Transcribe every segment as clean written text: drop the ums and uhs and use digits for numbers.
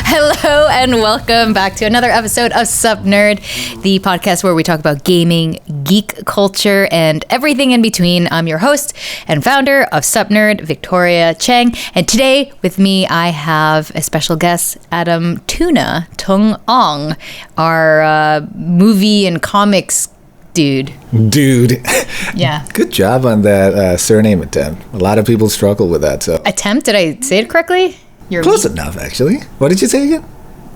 Hello and welcome back to another episode of SupNerd, the podcast where we talk about gaming, geek culture, and everything in between. I'm your host and founder of SupNerd, Victoria Cheng, and today with me I have a special guest, Adam Tuna, Tun-Aung, our movie and comics dude. Yeah. Good job on that surname attempt. A lot of people struggle with that. So attempt? Did I say it correctly? Close enough, actually. What did you say again?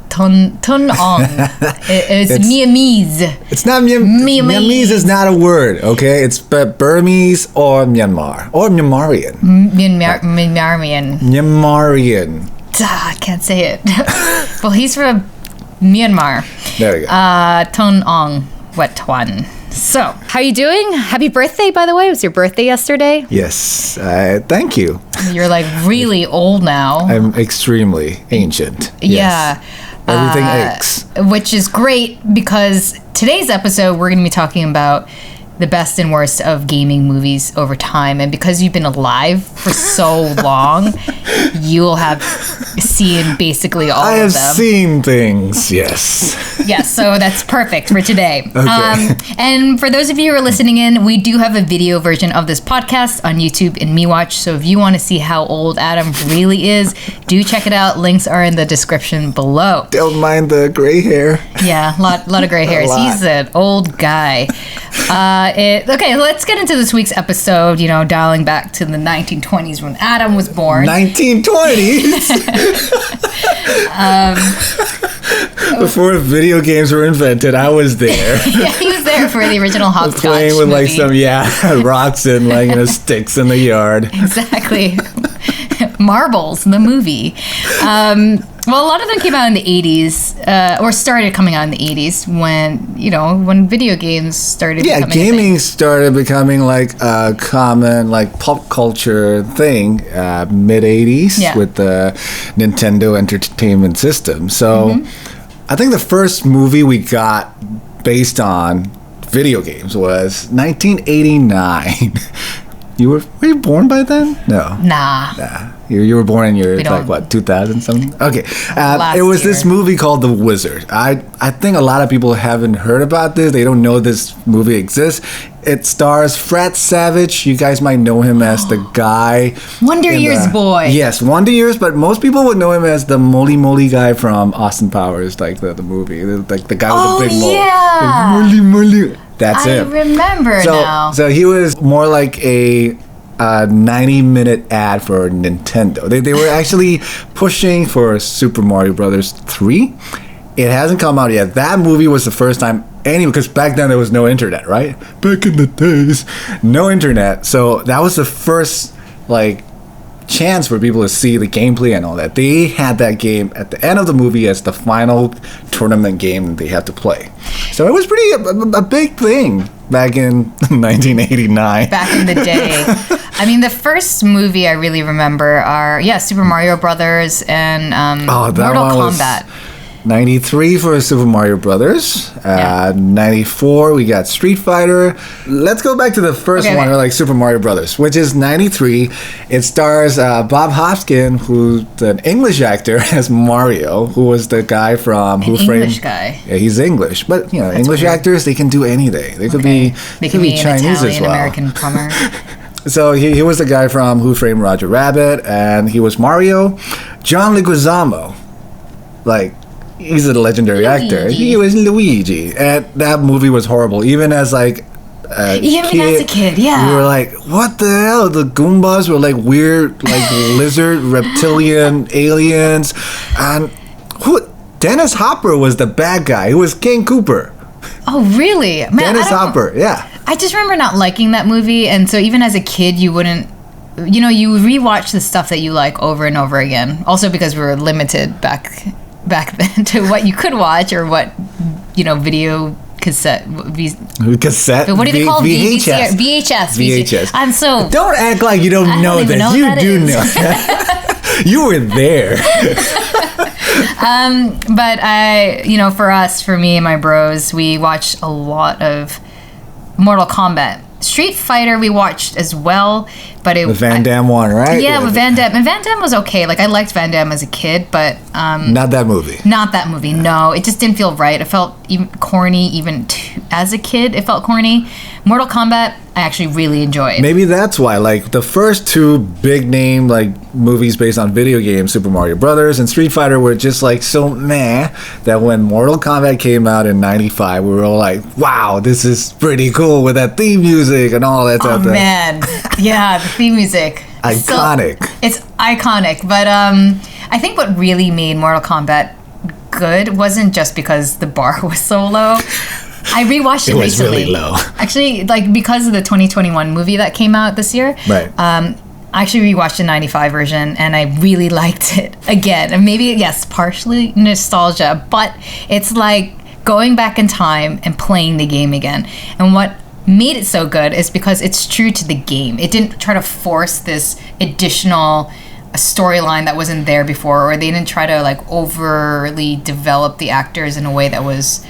Tun-Aung. It's Myanmese. It's not Myanmese is not a word, okay? It's Burmese or Myanmar or Myanmarian. Myanmarian. I can't say it. Well, he's from Myanmar. There we go. Tun-Aung Wetwan. So, how are you doing? Happy birthday, by the way. It was your birthday yesterday. Yes. Thank you. You're like really old now. I'm extremely ancient. Yeah. Yes. Everything aches. Which is great because today's episode, we're going to be talking about the best and worst of gaming movies over time. And because you've been alive for so long, you'll have seen basically all of them. I have seen things, yes. Yes, so that's perfect for today. Okay. And for those of you who are listening in, we do have a video version of this podcast on YouTube and MeWatch. So if you want to see how old Adam really is, do check it out. Links are in the description below. Don't mind the gray hair. Yeah, a lot of gray hairs. He's an old guy. Okay, let's get into this week's episode, dialing back to the 1920s when Adam was born. 1920s? Before video games were invented, I was there. Yeah, he was there for the original hopscotch playing with movie. rocks and sticks in the yard. Exactly. Marbles, the movie. Well, a lot of them came out in the 80s, or started coming out in the 80s when video games started becoming a thing. Gaming started becoming like a common pop culture thing mid 80s with the Nintendo Entertainment System. So I think the first movie we got based on video games was 1989. Were you born by then? No. Nah. You were born in your 2000 something? Okay. It was this movie called The Wizard. I think a lot of people haven't heard about this. They don't know this movie exists. It stars Fred Savage. You guys might know him as the guy. Wonder Years boy. Yes, Wonder Years, but most people would know him as the Moly Moly guy from Austin Powers, the movie. The guy with the big mole. Yeah. Moly Moly. That's him. I remember now. So he was more like a 90-minute ad for Nintendo. They were actually pushing for Super Mario Brothers 3. It hasn't come out yet. That movie was the first time because back then there was no internet, right? Back in the days, no internet. So that was the first chance for people to see the gameplay and all that. They had that game at the end of the movie as the final tournament game that they had to play. So it was pretty a big thing back in 1989. Back in the day. I mean, the first movie I really remember are Super Mario Brothers and Mortal Kombat. 93 for Super Mario Brothers. 94 we got Street Fighter. Let's go back to the first one, Super Mario Brothers, which is 93. It stars Bob Hoskins, who's an English actor, as Mario, who was the guy from Who Framed English guy. Yeah, he's English, but English weird. Actors, they can do anything. They could be Chinese as well. American plumber. So he was the guy from Who Framed Roger Rabbit, and he was Mario. John Leguizamo, he's a legendary actor. He was Luigi, and that movie was horrible. Even as a kid, yeah. We were like, what the hell? The Goombas were weird, lizard, reptilian, aliens, and Dennis Hopper was the bad guy. He was King Cooper. Oh, really? Man, Dennis Hopper, yeah. I just remember not liking that movie, and so even as a kid, you wouldn't. You rewatch the stuff that you like over and over again. Also because we were limited back then to what you could watch or what video cassette. Cassette? What do they call VHS. VHS. I'm so. Don't act like you don't know this. You do know. You were there. But for me and my bros, we watched a lot of Mortal Kombat. Street Fighter we watched as well, but The Van Damme one, right? Yeah, with Van Damme. And Van Damme was okay. Like, I liked Van Damme as a kid, but... not that movie. Not that movie, no. It just didn't feel right. It felt even corny, as a kid, it felt corny. Mortal Kombat, I actually really enjoyed. Maybe that's why, like, the first two big name, like, movies based on video games, Super Mario Brothers and Street Fighter, were just, like, so meh, that when Mortal Kombat came out in 95, we were all like, wow, this is pretty cool with that theme music and all that stuff. Oh, man. Yeah, the theme music. Iconic. So, it's iconic, but I think what really made Mortal Kombat good wasn't just because the bar was so low. I rewatched it recently. It was really low. Actually, like, because of the 2021 movie that came out this year. Right. I actually rewatched the 95 version, and I really liked it again. And maybe, yes, partially nostalgia, but it's like going back in time and playing the game again. And what made it so good is because it's true to the game. It didn't try to force this additional storyline that wasn't there before, or they didn't try to, like, overly develop the actors in a way that was...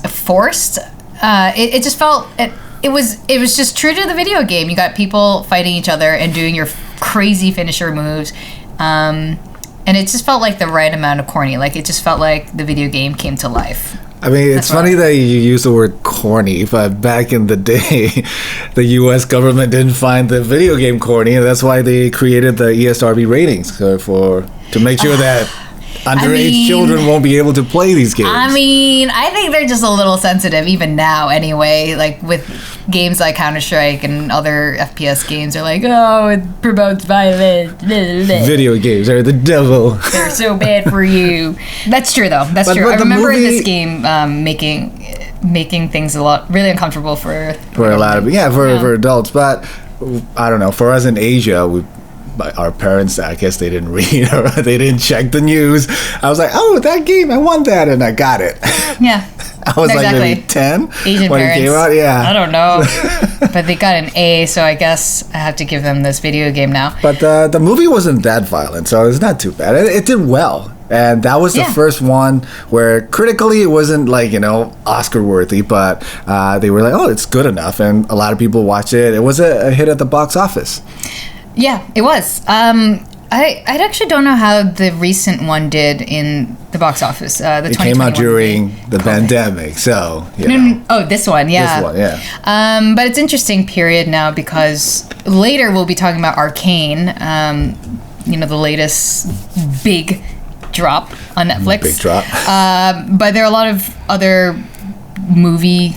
forced. It just felt it was just true to the video game. You got people fighting each other and doing your crazy finisher moves, and it just felt like the right amount of corny. Like, it just felt like the video game came to life. I mean, it's funny that you use the word corny, but back in the day, the U.S. government didn't find the video game corny, and that's why they created the ESRB ratings to make sure that underage children won't be able to play these games. I mean, I think they're just a little sensitive even now anyway. Like, with games like Counter-Strike and other FPS games, they're like, oh, it promotes violence. Video games are the devil. They're so bad for you. That's true, though. That's true. I remember in this game making things really uncomfortable for a lot of for adults. But I don't know. For us in Asia, our parents, I guess they didn't read or they didn't check the news. I was like, oh, that game, I won that, and I got it. Yeah. I was like maybe 10 Asian when parents, it came out. Yeah. I don't know. But they got an A, so I guess I have to give them this video game now. But the movie wasn't that violent, so it's not too bad. It did well. And that was the first one where critically it wasn't, like, Oscar worthy, but they were like, oh, it's good enough. And a lot of people watched it. It was a hit at the box office. Yeah, it was. I actually don't know how the recent one did in the box office. It came out during the pandemic, so Oh, this one, yeah. This one, yeah. But it's interesting period now because later we'll be talking about Arcane. The latest big drop on Netflix. Big drop. But there are a lot of other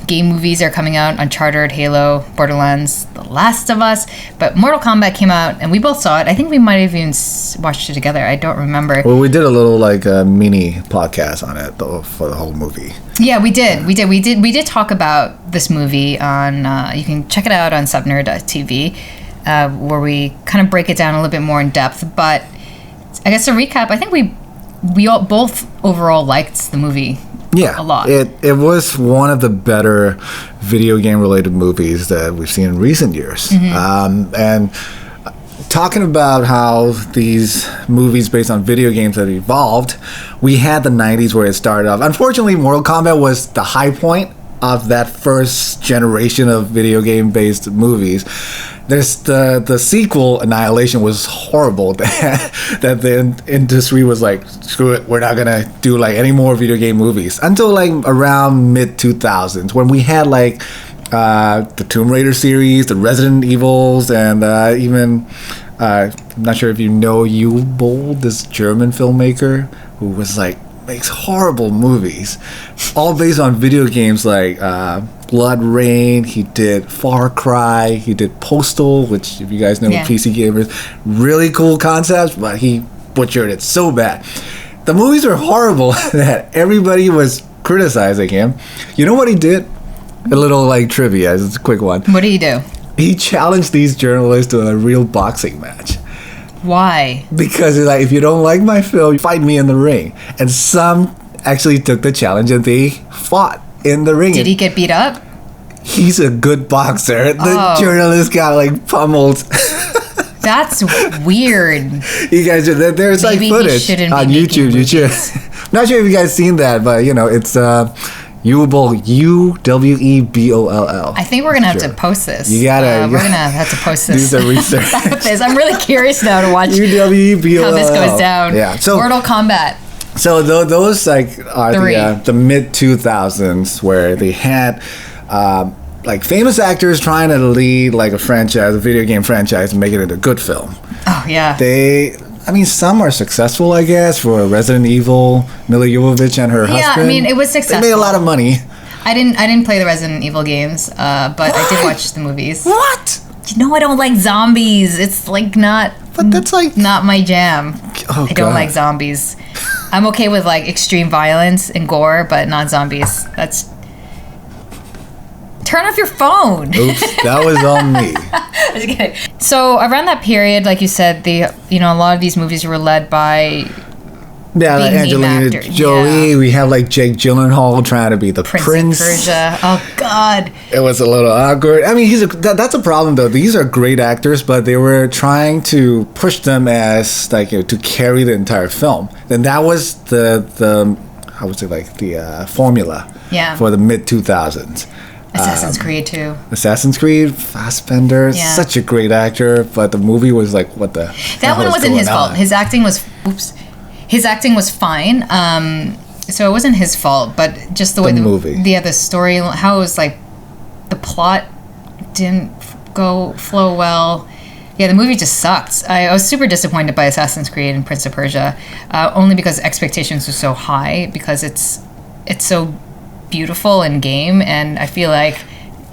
game movies are coming out. Uncharted, Halo, Borderlands, The Last of Us. But Mortal Kombat came out and we both saw it. I think we might have even watched it together. I don't remember. Well, we did a little mini podcast on it though, for the whole movie. Yeah, we did. We did talk about this movie on you can check it out on SupNerdTV, where we kind of break it down a little bit more in depth. But I guess to recap, I think we all both overall liked the movie. Yeah, a lot. It was one of the better video game related movies that we've seen in recent years. Mm-hmm. And talking about how these movies based on video games have evolved, we had the 90s where it started off. Unfortunately, Mortal Kombat was the high point of that first generation of video game based movies. There's the sequel, Annihilation, was horrible. That the industry was like, screw it, we're not gonna do any more video game movies until around mid 2000s when we had the Tomb Raider series, the Resident Evils, and even I'm not sure if you know Ubold, this German filmmaker who was makes horrible movies, all based on video games like Blood Rain. He did Far Cry. He did Postal, which, if you guys know, PC gamers, really cool concepts, but he butchered it so bad. The movies were horrible that everybody was criticizing him. You know what he did? A little trivia. It's a quick one. What did he do? He challenged these journalists to a real boxing match. Why? Because he's like, if you don't like my film, fight me in the ring. And some actually took the challenge and they fought in the ring. Did he get beat up? He's a good boxer. The journalist got pummeled. That's weird. You guys, there's footage on YouTube. You should. I'm not sure if you guys seen that, but it's Uweboll, Uweboll. I think we're gonna have to post this. You gotta. We're gonna have to post this. Do the research. I'm really curious now to watch Uweboll. how this goes down. Yeah. So Mortal Kombat. So those like are the mid 2000s where they had like famous actors trying to lead like a franchise, a video game franchise, and make it into a good film. Oh yeah. I mean, some are successful, I guess, for Resident Evil, Mila Jovovich and her husband. Yeah, I mean, it was successful. They made a lot of money. I didn't play the Resident Evil games, but I did watch the movies. What? You know, I don't like zombies. It's like not. But that's like not my jam. Oh, I don't like zombies. I'm okay with like extreme violence and gore, but not zombies. That's. Turn off your phone. Oops, that was on me. Just kidding. So around that period, like you said, a lot of these movies were led by like Angelina Jolie. Yeah. We have like Jake Gyllenhaal trying to be the prince. Of Persia. Oh God. It was a little awkward. I mean, that's a problem though. These are great actors, but they were trying to push them as like to carry the entire film. And that was the I would say like the formula. Yeah. For the mid 2000s. Assassin's Creed too. Assassin's Creed, Fassbender, such a great actor, but the movie was like, what the? That one wasn't his fault. His acting was, his acting was fine. So it wasn't his fault, but just the way the movie, the story, how it was like, the plot didn't flow well. Yeah, the movie just sucked. I was super disappointed by Assassin's Creed and Prince of Persia, only because expectations were so high because it's so beautiful in game, and I feel like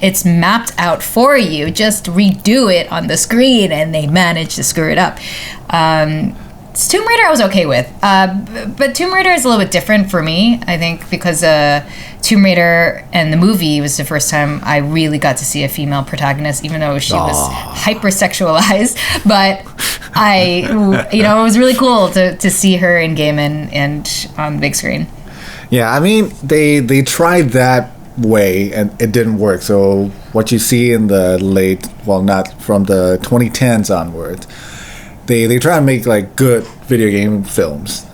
it's mapped out for you. Just redo it on the screen, and they managed to screw it up. Tomb Raider I was okay with, but Tomb Raider is a little bit different for me, I think, because Tomb Raider and the movie was the first time I really got to see a female protagonist, even though she was hypersexualized. But it was really cool to see her in game and on the big screen. Yeah, I mean, they tried that way and it didn't work. So what you see in the not from the 2010s onwards, they try to make like good video game films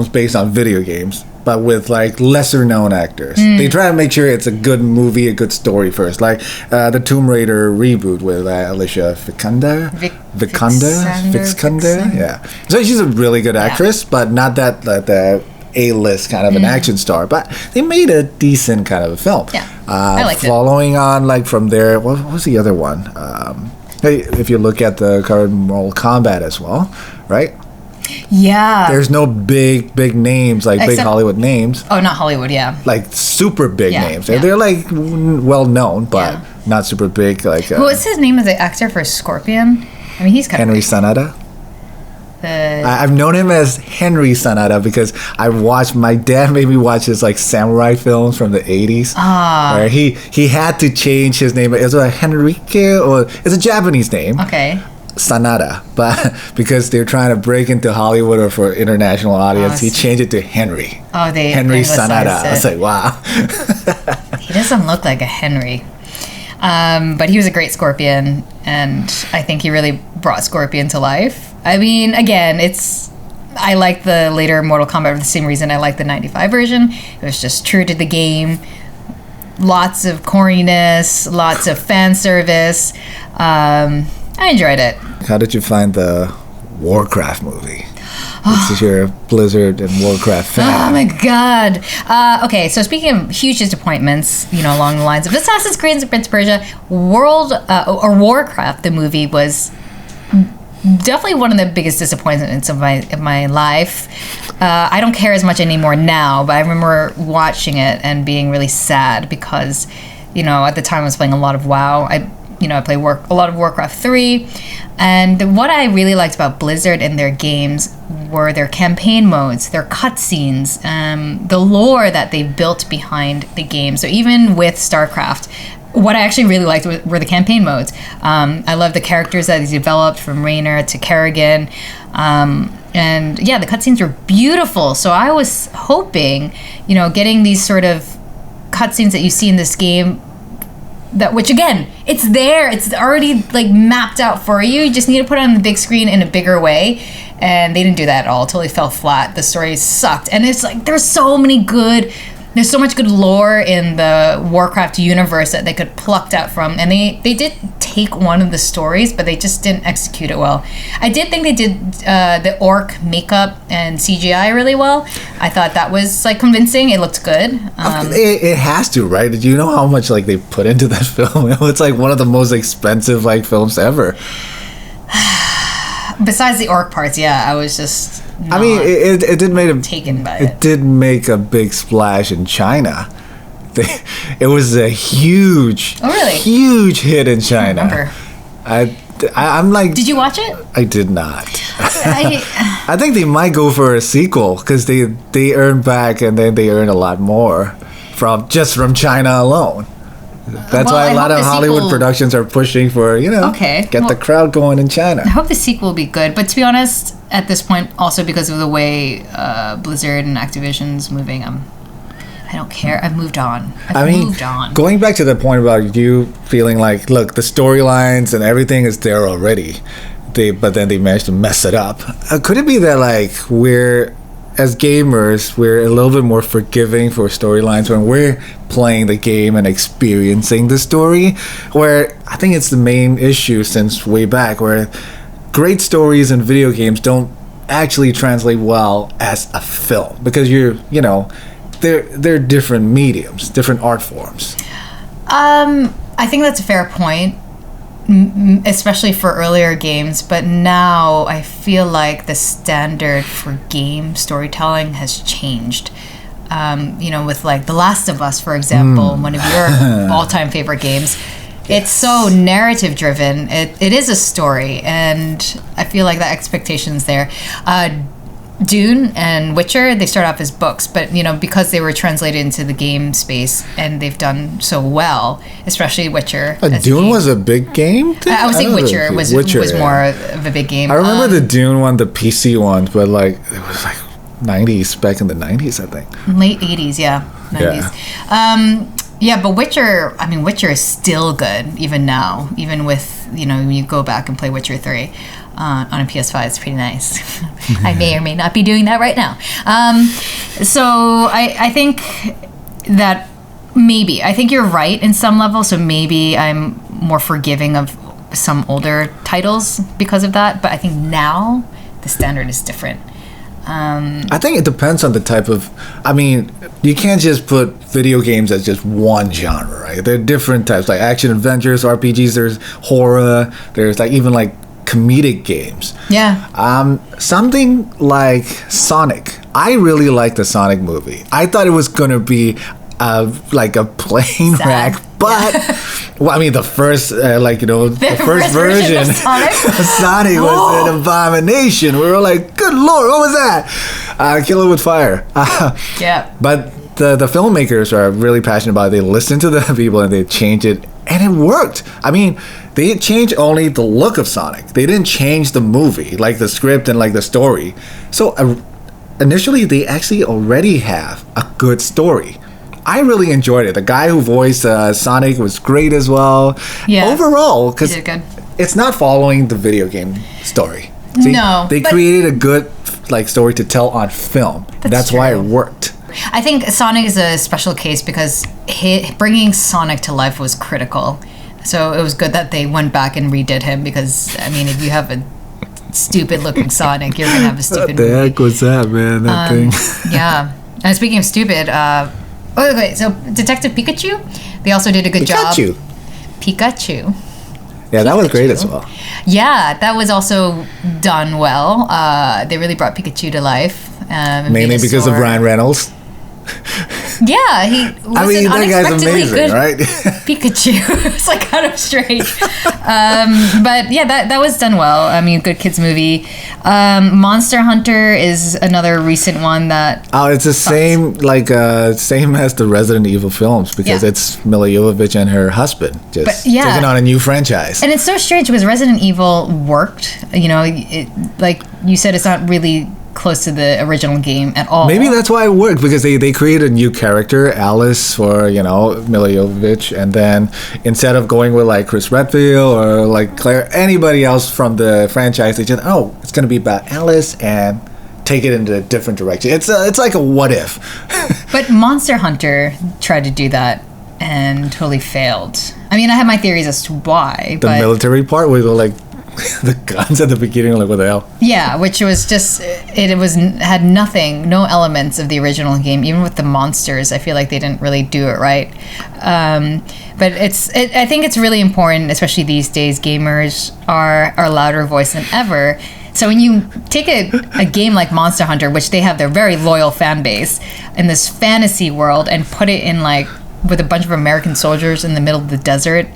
based on video games, but with like lesser known actors. They try to make sure it's a good movie, a good story first. Like the Tomb Raider reboot with Alicia Vikander. Vikander. Yeah. So she's a really good actress, but not that A-list kind of an action star, but they made a decent kind of a film. Yeah, I liked it. Following on, like from there, what was the other one? If you look at the current Mortal Kombat as well, right? Yeah. There's no big names, like big Hollywood names. Oh, not Hollywood, yeah. Like super big names. They're like well known, but not super big. Like what's his name as the actor for Scorpion? I mean, he's kind Henry of Sanada. I've known him as Henry Sanada because my dad made me watch his like samurai films from the 80s. Where he had to change his name. It's a Henrique, or it's a Japanese name. Okay. Sanada, but because they're trying to break into Hollywood or for international audience, he changed it to Henry. Oh, they Henry Sanada. I was like, wow. He doesn't look like a Henry. But he was a great Scorpion, and I think he really brought Scorpion to life. I mean, again, I like the later Mortal Kombat for the same reason I like the 95 version. It was just true to the game. Lots of corniness, lots of fan service. I enjoyed it. How did you find the Warcraft movie? Since you're a Blizzard and Warcraft fan. Oh my God. Okay, so speaking of huge disappointments, along the lines of Assassin's Creed and Prince of Persia, Warcraft, the movie, was definitely one of the biggest disappointments of my life. I don't care as much anymore now, but I remember watching it and being really sad because, at the time I was playing a lot of WoW. I played a lot of Warcraft 3, and what I really liked about Blizzard and their games were their campaign modes, their cutscenes, the lore that they built behind the game. So even with StarCraft, what I actually really liked were the campaign modes. I love the characters that they developed, from Raynor to Kerrigan. And yeah, the cutscenes were beautiful. So I was hoping, getting these sort of cutscenes that you see in this game, which again, it's there. It's already like mapped out for you. You just need to put it on the big screen in a bigger way. And they didn't do that at all. It totally fell flat. The story sucked. And it's like, there's so many good there's so much good lore in the Warcraft universe that they could pluck that from, and they did take one of the stories, but they just didn't execute it well. I did think they did the orc makeup and CGI really well. I thought that was like convincing. It looked good. It has to, right? Did you know how much like they put into that film? It's like one of the most expensive like films ever. Besides the orc parts, yeah, I was just. I mean, it did make taken by it. It did make a big splash in China. It was a huge, huge hit in China. I remember. I'm like. Did you watch it? I did not. I think they might go for a sequel because they earn back and then they earn a lot more from China alone. That's why a lot of Hollywood productions are pushing for, get the crowd going in China. I hope the sequel will be good. But to be honest, at this point, also because of the way Blizzard and Activision's moving, I don't care. I've moved on. I've moved on. Going back to the point about you feeling like, look, the storylines and everything is there already, but then they managed to mess it up. Could it be that, like, as gamers, we're a little bit more forgiving for storylines when we're playing the game and experiencing the story, where I think it's the main issue since way back, where great stories in video games don't actually translate well as a film because they're different mediums, different art forms. I think that's a fair point, especially for earlier games, but now I feel like the standard for game storytelling has changed. With like The Last of Us, for example, one of your all-time favorite games. It's so narrative driven. It is a story, and I feel like the expectation's there. Dune and Witcher, they start off as books, but because they were translated into the game space and they've done so well, especially Witcher. Dune was a big game? I would say Witcher was more of a big game. I remember the Dune one, the PC one, but like it was like 90s, back in the 90s, I think. Late 80s, yeah. 90s. Yeah, but Witcher is still good even now, even with, when you go back and play Witcher 3. On a PS5, it's pretty nice. I may or may not be doing that right now. So I think that I think you're right in some level, so maybe I'm more forgiving of some older titles because of that, but I think now the standard is different. I think it depends on the type of. You can't just put video games as just one genre, right? There are different types, like action adventures, RPGs. There's horror. There's like even like comedic games. Yeah. Something like Sonic. I really liked the Sonic movie. I thought it was gonna be like a plane wreck, but the first the first version of Sonic was an abomination. We were like, good lord, what was that? Kill it with fire. Yeah. But the filmmakers are really passionate about it. They listen to the people and they change it, and it worked. They changed only the look of Sonic. They didn't change the movie, like the script and like the story. So initially, they actually already have a good story. I really enjoyed it. The guy who voiced Sonic was great as well. Yeah. Overall, because it's not following the video game story. See, they created a good story to tell on film. That's why it worked. I think Sonic is a special case because bringing Sonic to life was critical. So it was good that they went back and redid him because, if you have a stupid-looking Sonic, you're going to have a stupid movie. What the heck was that, man, that thing? Yeah. And speaking of stupid, so Detective Pikachu, they also did a good job. Pikachu. Yeah, that was great as well. Yeah, that was also done well. They really brought Pikachu to life. Mainly because of Ryan Reynolds. Yeah, he was that guy's amazing, right? Pikachu. It's like kind of strange. But yeah, that was done well. Good kids movie. Monster Hunter is another recent one that. Oh, it's the same same as the Resident Evil films because it's Mila Jovovich and her husband just taking on a new franchise. And it's so strange because Resident Evil worked. Like you said, it's not really close to the original game at all. Maybe that's why it worked because they created a new character, Alice, for Mila Jovovich, and then instead of going with like Chris Redfield or like Claire, anybody else from the franchise, they just it's gonna be about Alice and take it into a different direction. It's like a what if. But Monster Hunter tried to do that and totally failed. I mean, I have my theories as to why. The military part where they go like the guns at the beginning, like what the hell? Yeah, which was just had nothing, no elements of the original game. Even with the monsters, I feel like they didn't really do it right. But I think it's really important, especially these days. Gamers are a louder voice than ever. So when you take a game like Monster Hunter, which they have their very loyal fan base, in this fantasy world, and put it in like with a bunch of American soldiers in the middle of the desert,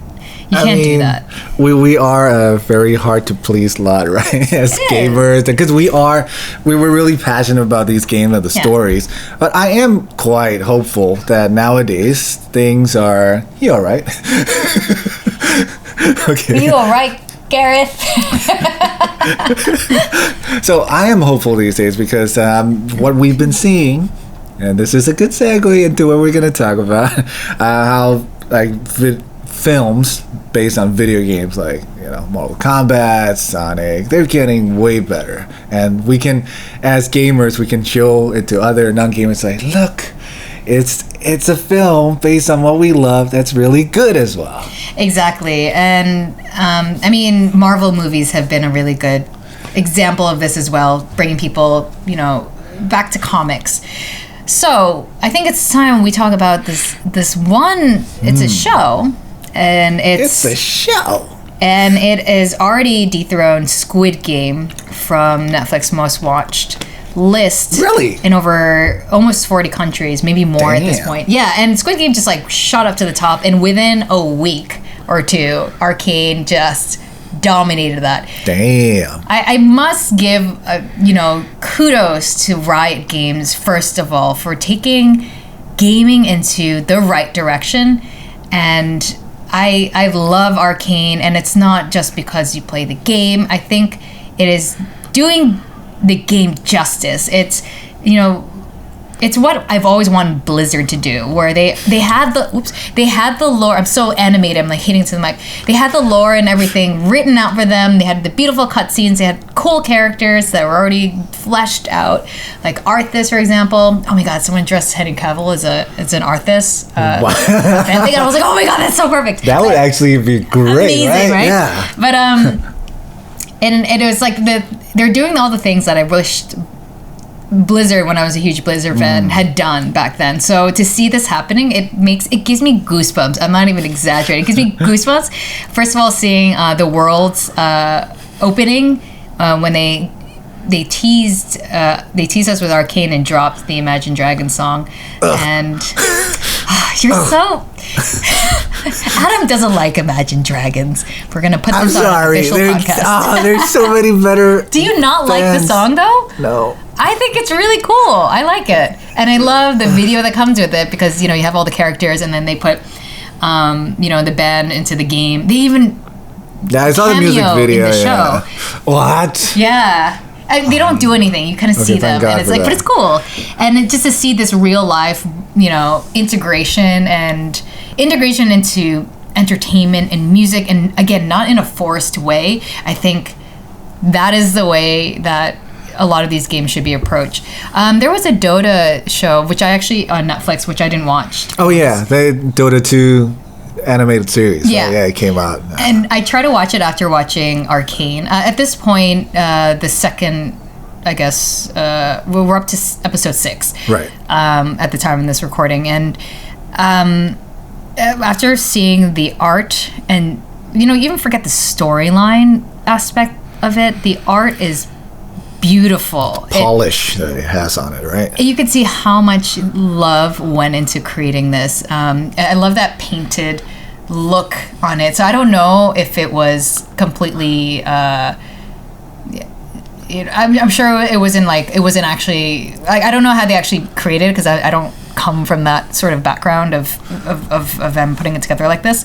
you can't do that. We are a very hard to please lot, right? As gamers, because we were really passionate about these games and the stories. But I am quite hopeful that nowadays things are all right. Okay. You all right, Gareth? So I am hopeful these days because what we've been seeing, and this is a good segue into what we're going to talk about, how like films based on video games like Mortal Kombat, Sonic, they're getting way better, and we can, as gamers, we can show it to other non-gamers like, look, it's a film based on what we love that's really good as well. Exactly. And I mean, Marvel movies have been a really good example of this as well, bringing people back to comics. So I think it's time we talk about this one. It's a show. And it's a show. And it is already dethroned Squid Game from Netflix most watched list. Really? In over almost 40 countries, maybe more at this point. Yeah, and Squid Game just like shot up to the top, and within a week or two, Arcane just dominated that. Damn. I must give kudos to Riot Games, first of all, for taking gaming into the right direction. And I love Arcane, and it's not just because you play the game. I think it is doing the game justice. It's it's what I've always wanted Blizzard to do, where they had the lore. I'm so animated, I'm like hitting to the mic. They had the lore and everything written out for them. They had the beautiful cutscenes. They had cool characters that were already fleshed out, like Arthas, for example. Oh my god, someone dressed Henry Cavill as an Arthas. And I was like, oh my god, that's so perfect. That would actually be great. Amazing, right? Yeah. But and it was like they're doing all the things that I wished Blizzard, when I was a huge Blizzard fan, had done back then. So to see this happening, it gives me goosebumps. I'm not even exaggerating. It gives me goosebumps. First of all, seeing the world's opening when they teased us with Arcane and dropped the Imagine Dragons song. Ugh. And you're so Adam doesn't like Imagine Dragons. We're gonna put this on an official podcast. There's so many better. Do you not like the song though? No. I think it's really cool. I like it. And I love the video that comes with it because, you have all the characters and then they put, the band into the game. They even I saw the music video in the show. What? Yeah. They don't do anything. You kind of see them. And it's like, but it's cool. And just to see this real life, integration into entertainment and music, and again, not in a forced way. I think that is the way that a lot of these games should be approached. There was a Dota show, which I actually on Netflix, which I didn't watch. Oh yeah, the Dota 2 animated series. Yeah, it came out. And I tried to watch it after watching Arcane. At this point, the second, I guess, we're up to episode 6. Right. At the time of this recording, and after seeing the art, and even forget the storyline aspect of it, the art is beautiful. Polish that it has on it, right? You could see how much love went into creating this. I love that painted look on it. So I don't know if it was completely I'm sure it wasn't actually I don't know how they actually created it, because I don't come from that sort of background of them putting it together like this.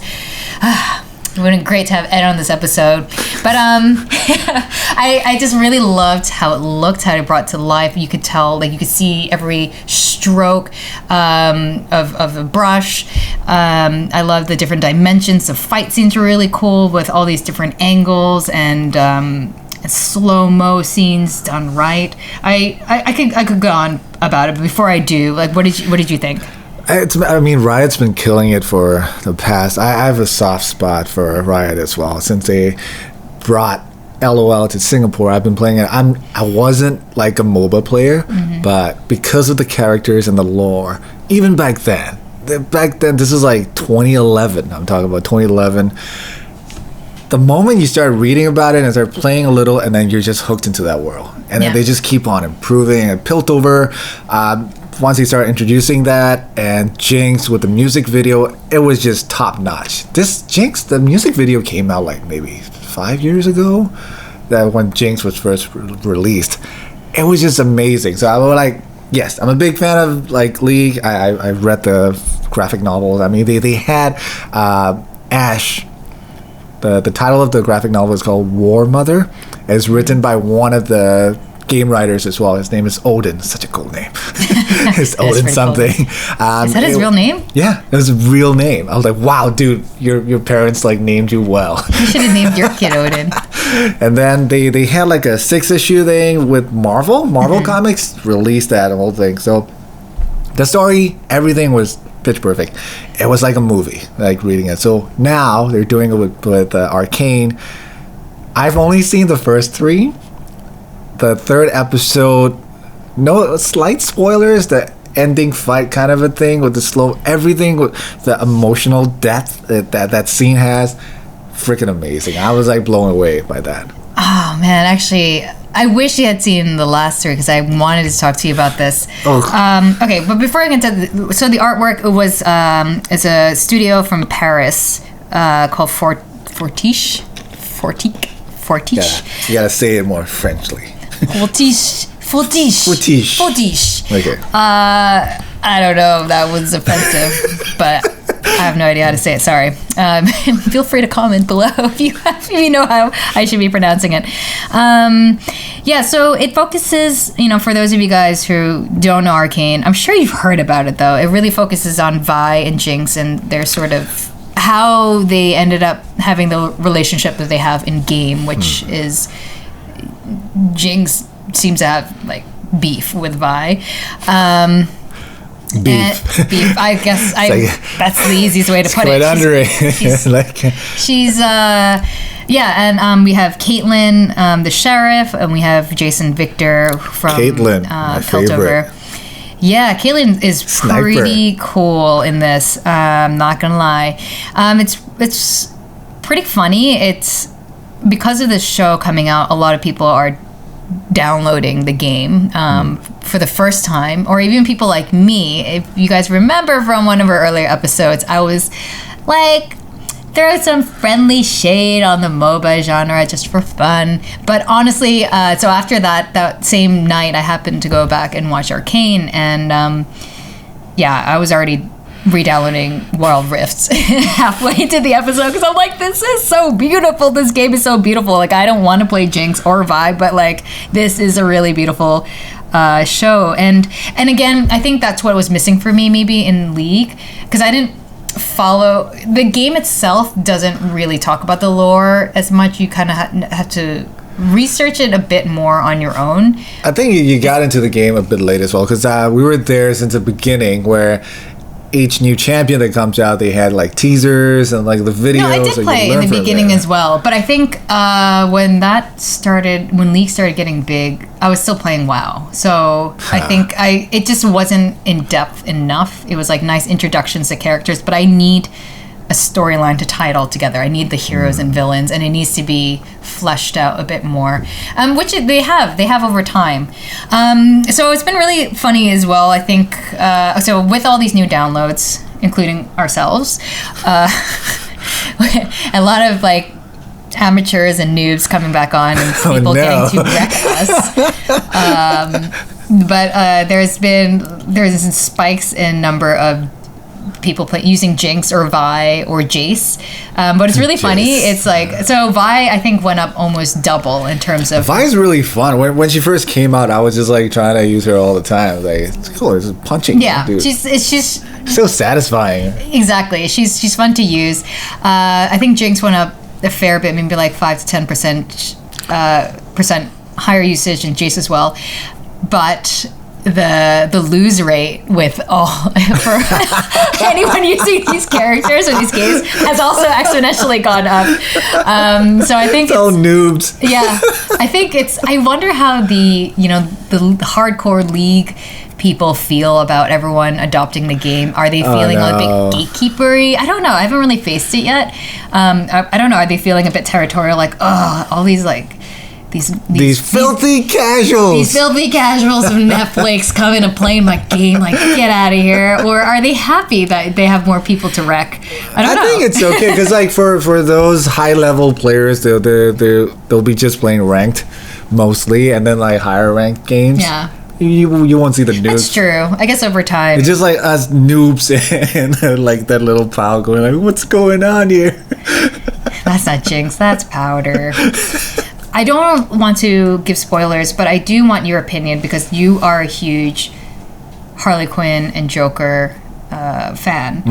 It would have been great to have Ed on this episode. But I just really loved how it looked, how it brought to life. You could tell, you could see every stroke of a brush. I love the different dimensions. The fight scenes were really cool with all these different angles and and slow-mo scenes done right. I could go on about it, but before I do, like, what did you think? I mean, Riot's been killing it for the past. I have a soft spot for Riot as well. Since they brought LOL to Singapore, I've been playing it. I wasn't like a MOBA player, but because of the characters and the lore, even back then, this is like 2011. I'm talking about 2011. The moment you start reading about it and start playing a little, and then you're just hooked into that world, and then they just keep on improving. And Piltover, once they started introducing that, and Jinx with the music video, it was just top notch. This Jinx, the music video came out like maybe 5 years ago, that when Jinx was first released. It was just amazing. So I was like, yes, I'm a big fan of like League. I read the graphic novels. I mean, they had Ash. The title of the graphic novel is called War Mother. It's written by one of the game writers as well. His name is Odin. Such a cool name. It's Odin something. Cool. Is that his real name? Yeah, it was a real name. I was like, wow, dude, your parents like named you well. You should have named your kid Odin. And then they had like a 6-issue thing with Marvel. Marvel Comics released that whole thing. So the story, everything was pitch perfect. It was like a movie, like reading it. So now they're doing it with Arcane. I've only seen the first 3. The 3rd episode, no slight spoilers, the ending fight kind of a thing with the slow, everything with the emotional depth that scene has, freaking amazing. I was like blown away by that. Oh man, actually, I wish you had seen the last 3 because I wanted to talk to you about this. Okay, but before I get into so the artwork, it was it's a studio from Paris called Fortiche. Yeah, you gotta say it more Frenchly. Fortiche. Okay. I don't know if that was offensive, but I have no idea how to say it. Sorry. Feel free to comment below if you know how I should be pronouncing it. So it focuses, for those of you guys who don't know Arcane, I'm sure you've heard about it though. It really focuses on Vi and Jinx and their sort of how they ended up having the relationship that they have in game, which is Jinx seems to have like beef with Vi. Beef. I guess that's the easiest way to put it. Under it. She's and we have Caitlyn, the sheriff, and we have Jason Victor from Caitlyn, my favorite. Yeah, Caitlyn is pretty cool in this. I'm not gonna lie. It's pretty funny. It's because of this show coming out, a lot of people are downloading the game for the first time, or even people like me. If you guys remember from one of our earlier episodes, I was like, throw some friendly shade on the MOBA genre just for fun. But honestly, so after that same night, I happened to go back and watch Arcane, and I was already re-downloading Wild Rifts halfway into the episode because I'm like, this is so beautiful. This game is so beautiful. Like, I don't want to play Jinx or Vi, but like, this is a really beautiful show. And again, I think that's what was missing for me maybe in League, because I didn't follow the game itself. Doesn't really talk about the lore as much. You kind of have to research it a bit more on your own. I think you got into the game a bit late as well, because we were there since the beginning, where each new champion that comes out, they had like teasers and like the videos. No, I did play in the beginning as well, but I think when League started getting big, I was still playing WoW. So I think it just wasn't in depth enough. It was like nice introductions to characters, but I need a storyline to tie it all together. I need the heroes and villains, and it needs to be fleshed out a bit more, which they have over time. So it's been really funny as well, I think. So with all these new downloads, including ourselves, a lot of like amateurs and noobs coming back on, and people getting to wreck us. But there's been spikes in number of people using Jinx or Vi or Jace, but it's really funny. It's like, so Vi I think went up almost double in terms of. Vi's really fun. When she first came out, I was just like trying to use her all the time. Like, it's cool. It's punching. Yeah, dude. It's just so satisfying. Exactly. She's fun to use. I think Jinx went up a fair bit, maybe like 5 to 10%. percent higher usage in Jace as well, but the lose rate with for anyone using these characters or these games has also exponentially gone up. So I think it's all noobs. Yeah, I think I wonder how the hardcore League people feel about everyone adopting the game. Are they feeling a bit gatekeepery? I don't know. I haven't really faced it yet. I don't know. Are they feeling a bit territorial? Like, all these like these filthy casuals. These filthy casuals from Netflix coming and playing my game. Like, get out of here. Or are they happy that they have more people to wreck? I don't know. I think it's okay because like for those high level players, they'll be just playing ranked mostly, and then like higher ranked games. Yeah. You won't see the noobs. That's true. I guess over time. It's just like us noobs and like that little pal going like, what's going on here? That's not Jinx. That's Powder. I don't want to give spoilers, but I do want your opinion because you are a huge Harley Quinn and Joker fan.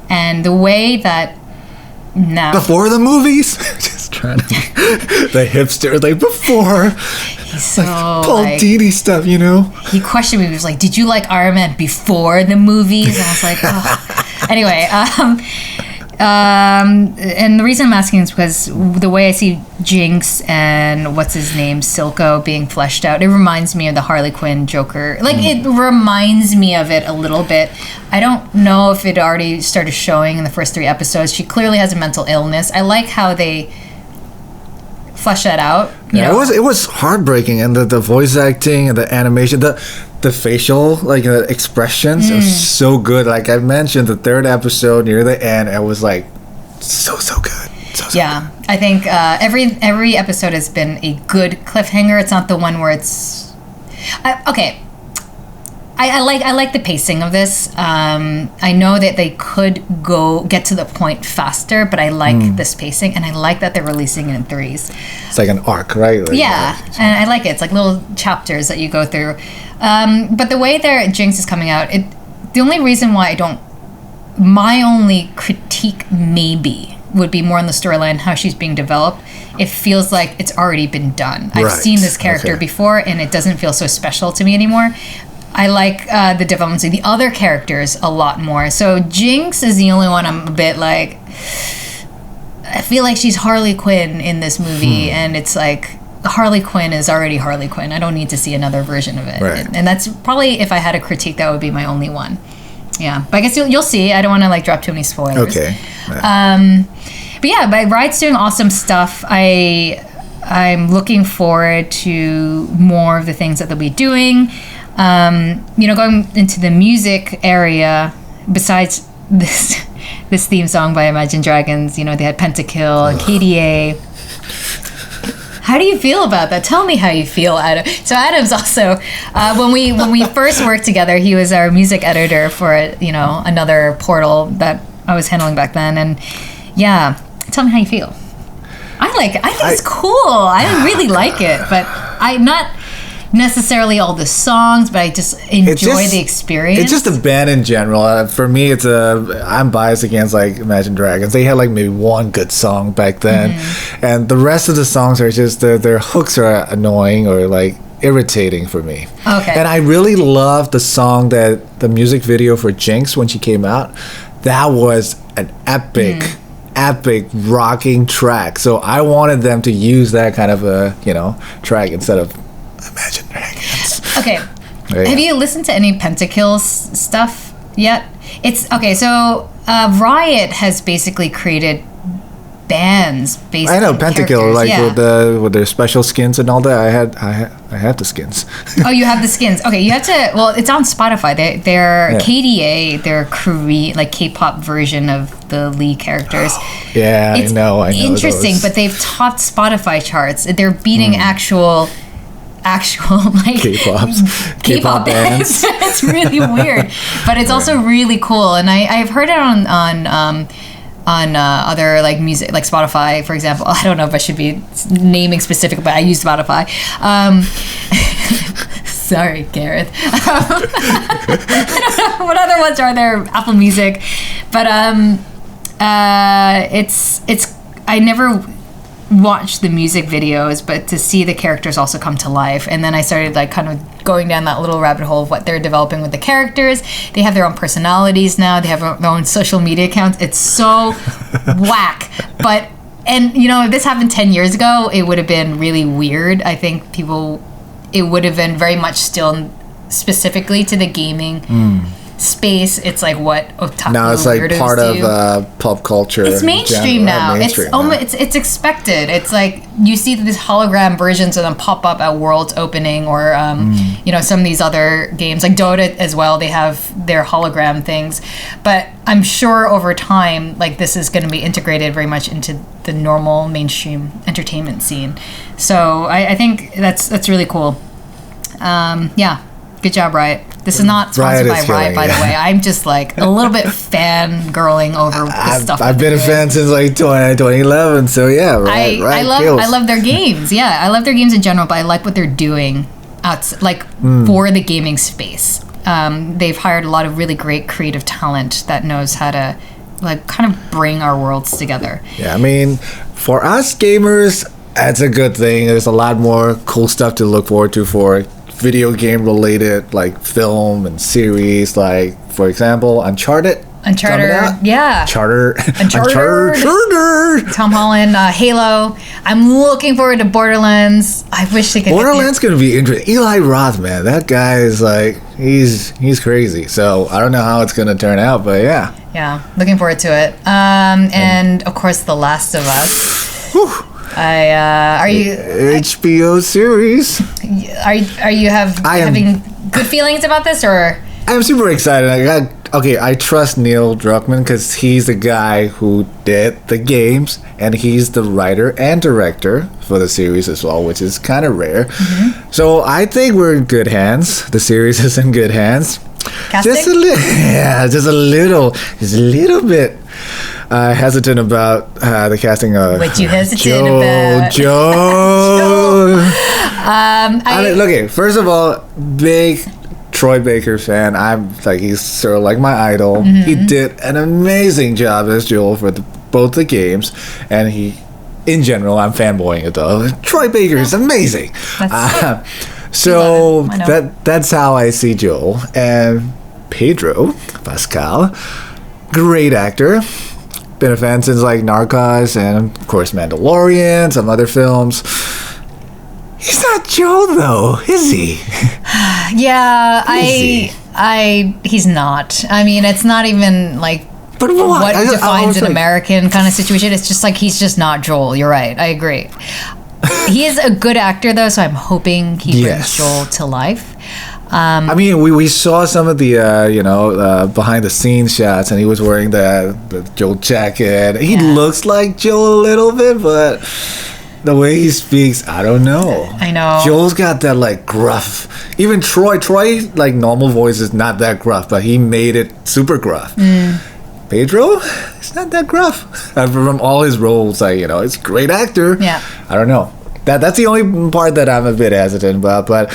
And the way that now... Before the movies? Just trying to be the hipster, like before... He's so like Paul Dini stuff, you know? He questioned me. He was like, did you like Iron Man before the movies? And I was like, oh. Anyway, and the reason I'm asking is because the way I see Jinx and what's his name, Silco, being fleshed out, it reminds me of the Harley Quinn Joker. Like, it reminds me of it a little bit. I don't know if it already started showing in the first 3 episodes. She clearly has a mental illness. I like how they flesh that out. You know? It was heartbreaking, and the voice acting and the animation, the facial expressions are so good. Like I mentioned, the 3rd episode near the end, it was like so good. So yeah, good. I think every episode has been a good cliffhanger. It's not the one where it's okay. I like the pacing of this. I know that they could get to the point faster, but I like this pacing, and I like that they're releasing it in 3s. It's like an arc, right? Like, yeah, and I like it. It's like little chapters that you go through. But the way their Jinx is coming out, the only reason why my only critique maybe would be more on the storyline, how she's being developed. It feels like it's already been done. I've seen this character before, and it doesn't feel so special to me anymore. I like the developments of the other characters a lot more. So Jinx is the only one I'm a bit like... I feel like she's Harley Quinn in this movie, and it's like Harley Quinn is already Harley Quinn. I don't need to see another version of it. Right. And that's probably, if I had a critique, that would be my only one. Yeah, but I guess you'll see. I don't want to like drop too many spoilers. Okay. But yeah, but Riot's doing awesome stuff. I'm looking forward to more of the things that they'll be doing. Going into the music area, besides this theme song by Imagine Dragons, they had Pentakill and KDA. How do you feel about that? Tell me how you feel, Adam. So Adam's also, when we first worked together, he was our music editor for another portal that I was handling back then, and yeah, tell me how you feel. I think it's cool. I really like it, but I'm not necessarily all the songs, but I just enjoy the experience. It's just a band in general. For me, I'm biased against like Imagine Dragons. They had like maybe one good song back then, and the rest of the songs are just their hooks are annoying or like irritating for me. Okay. And I really loved the song the music video for Jinx when she came out. That was an epic rocking track. So I wanted them to use that kind of a track instead of Imagine Dragons. Okay. Have you listened to any Pentakill's stuff yet? It's okay. So Riot has basically created bands based. I know Pentakill, like with their special skins and all that. I had the skins. Oh, you have the skins. Okay, you have to. Well, it's on Spotify. They're KDA. They're Korean, like K-pop version of the lead characters. Yeah, it's I know. Interesting, those. But they've topped Spotify charts. They're beating actual like K-pop bands. It's really weird, but it's also really cool. And I've heard it on other like music, like Spotify, for example. I don't know if I should be naming specific, but I use Spotify. Sorry, Gareth. I don't know what other ones are there. Apple Music, but it's. I never watch the music videos, but to see the characters also come to life. And then I started like kind of going down that little rabbit hole of what they're developing with the characters. They have their own personalities now. They have their own social media accounts. It's so whack. But, and you know, if this happened 10 years ago, it would have been really weird. I think it would have been very much still specifically to the gaming space. It's like what otaku now it's like weirdos part do. of pop culture. It's mainstream now. It's expected. It's like you see these hologram versions of them pop up at World's opening, or you know, some of these other games like Dota as well. They have their hologram things, but I'm sure over time, like this is going to be integrated very much into the normal mainstream entertainment scene. So I think that's really cool. Yeah, good job, Riot. This is not sponsored by Riot, by the way. I'm just like a little bit fangirling over the stuff. I've been a fan since like 2011, so yeah, Riot I love their games. Yeah, I love their games in general, but I like what they're doing for the gaming space. They've hired a lot of really great creative talent that knows how to like kind of bring our worlds together. Yeah, I mean, for us gamers, that's a good thing. There's a lot more cool stuff to look forward to for video game related, like film and series, like for example Uncharted, yeah, Uncharted. Tom Holland, Halo. I'm looking forward to Borderlands. I wish they could. Borderlands gonna be interesting. Eli Roth, man, that guy is like he's crazy. So I don't know how it's gonna turn out, but yeah, looking forward to it. And of course, The Last of Us. Whew. Are you HBO series? Are you having good feelings about this, or? I'm super excited. I trust Neil Druckmann because he's the guy who did the games, and he's the writer and director for the series as well, which is kind of rare. Mm-hmm. So I think we're in good hands. The series is in good hands. Casting? Just a little bit. Hesitant about the casting of what you hesitant about Joe. Look, first of all, big Troy Baker fan. I'm like, he's sort of like my idol. Mm-hmm. He did an amazing job as Joel for both the games, and in general, I'm fanboying it though. Troy Baker is amazing. So that's how I see Joel. And Pedro Pascal, great actor. Been a fan since like Narcos and of course Mandalorian, some other films. He's not Joel though, is he? Yeah, he's not. I mean, it's not even like but what defines an American kind of situation. It's just like he's just not Joel. You're right. I agree. He is a good actor though, so I'm hoping he brings Joel to life. I mean, we saw some of the behind the scenes shots, and he was wearing the Joel jacket. He looks like Joel a little bit, but the way he speaks, I don't know. I know. Joel's got that like gruff. Even Troy, like normal voice is not that gruff, but he made it super gruff. Pedro, it's not that gruff. From all his roles, like he's a great actor. Yeah. I don't know. That's the only part that I'm a bit hesitant about, but.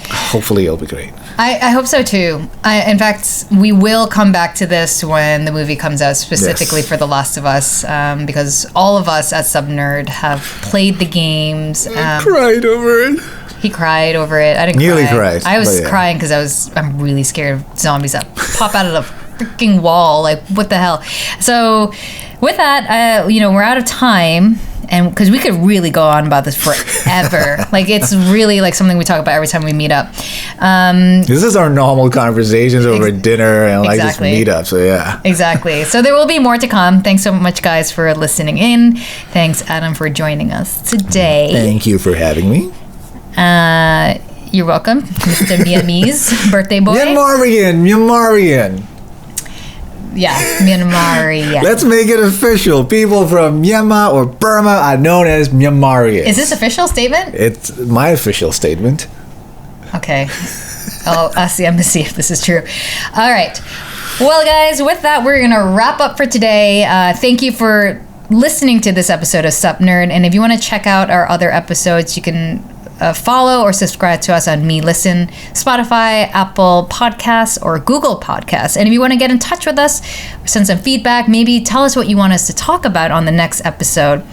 Hopefully it'll be great. I hope so too. In fact, we will come back to this when the movie comes out, specifically for The Last of Us, because all of us at SupNerd have played the games. I cried over it. He cried over it. I didn't nearly cry. cried. I was crying because I'm really scared of zombies that pop out of the freaking wall. Like, what the hell? So with that, we're out of time. And because we could really go on about this forever. Like, it's really like something we talk about every time we meet up. This is our normal conversations over dinner and like just meet up. So yeah. Exactly. So there will be more to come. Thanks so much, guys, for listening in. Thanks, Adam, for joining us today. Thank you for having me. You're welcome, Mr. Myanmar's birthday boy. Myanmarian. Yeah, Myanmar. Let's make it official. People from Myanmar or Burma are known as Myanmarians. Is this official statement? It's my official statement. Okay. I'll ask the embassy if this is true. All right. Well, guys, with that, we're going to wrap up for today. Thank you for listening to this episode of SupNerd. And if you want to check out our other episodes, you can follow or subscribe to us on MeListen, Spotify, Apple Podcasts, or Google Podcasts. And if you want to get in touch with us, send some feedback, maybe tell us what you want us to talk about on the next episode,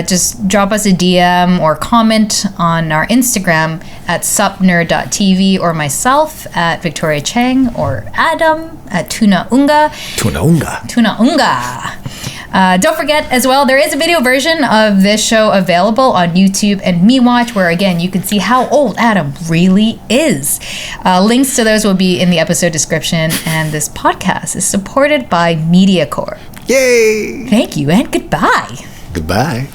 just drop us a DM or comment on our Instagram at SupNerdTV, or myself at Victoria Cheng, or Adam at Tun-Aung. Don't forget as well, there is a video version of this show available on YouTube and MeWatch, where again you can see how old Adam really is. Links to those will be in the episode description, and this podcast is supported by Mediacorp. Yay! Thank you and goodbye. Goodbye.